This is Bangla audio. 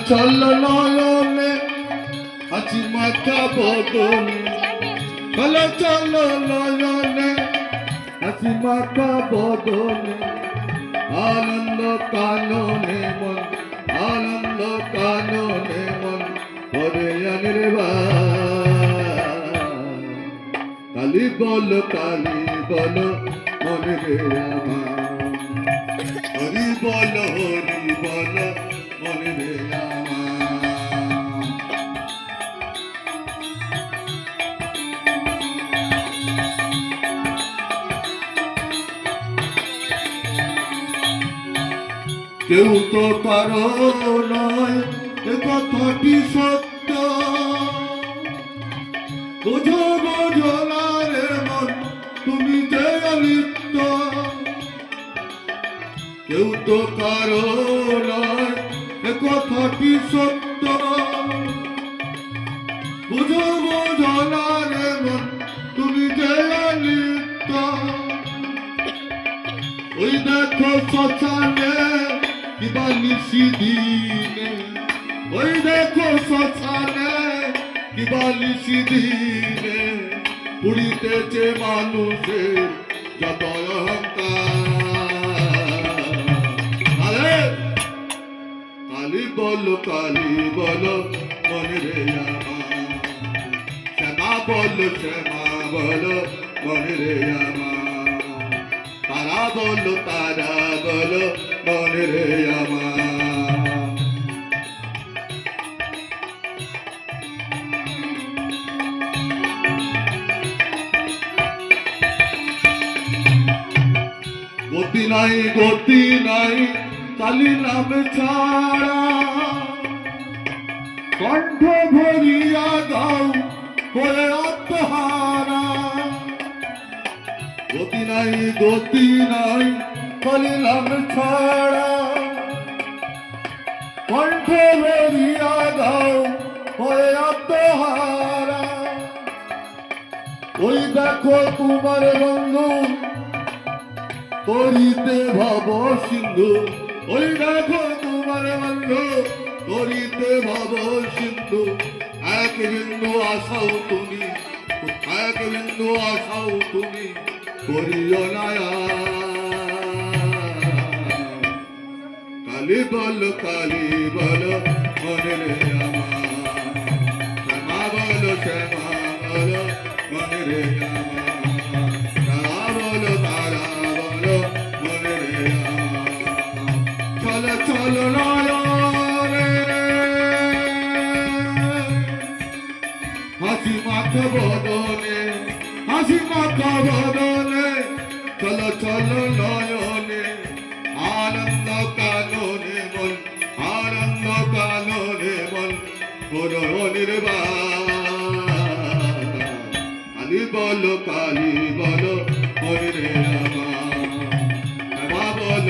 চল নয়নে হাসি মাখা বদনে, চল নয়নে হাসি মাখা বদনে, আনন্দ কাননে মন, আনন্দ কাননে মন করে আনিরে কালী বল মনে রে আমার, হরি বল মনে রে আমার। কেউ তো কারো নয় এ কথাটি সত্য, বোঝো বোঝো না রে মন তুমি যে অনিত্য। কেউ তো কারো নয় এ কথাটি সত্য, বোঝো বোঝো না রে মন তুমি যে অনিত্য। ওই দেখো শ্মশানে কিবা নিশি দিনে, ওই দেখো শ্মশানে কিবা নিশি দিনে, পুড়িতেছে মানুষের যত অহংকার। কালী বল মনে রে আমার, শ্যামা বল মনে রে আমার, তারা বল মনে রে আমার। গতি নাই কালী নাম ছাড়া, কণ্ঠ ভরিয়া গাও করে আত্মহারা। গতি নাই কালী নাম ছাড়া, কণ্ঠ ভরিয়া গাও করে আত্মহারা। ওই দেখো তোমার বন্ধু করিতে ভব সিন্ধু, ওই দেখো তোমার বন্ধু করিতে ভব সিন্ধু। এক বিন্দু আশাও তুমি, এক বিন্দু আশাও তুমি করিও না। কালী বল মনে রে আমার, শ্যামা বল মনে রে আমার, তারা বল মনে রে আমার। চল নয়নে হাসি মাখা বদনে, হাসি মাখা বদনে, চল নয়নে আনন্দ কাননে মন, আনন্দ কাননে মন করো নির্বাণ। কালী বল মনে রে আমার, শ্যামা বল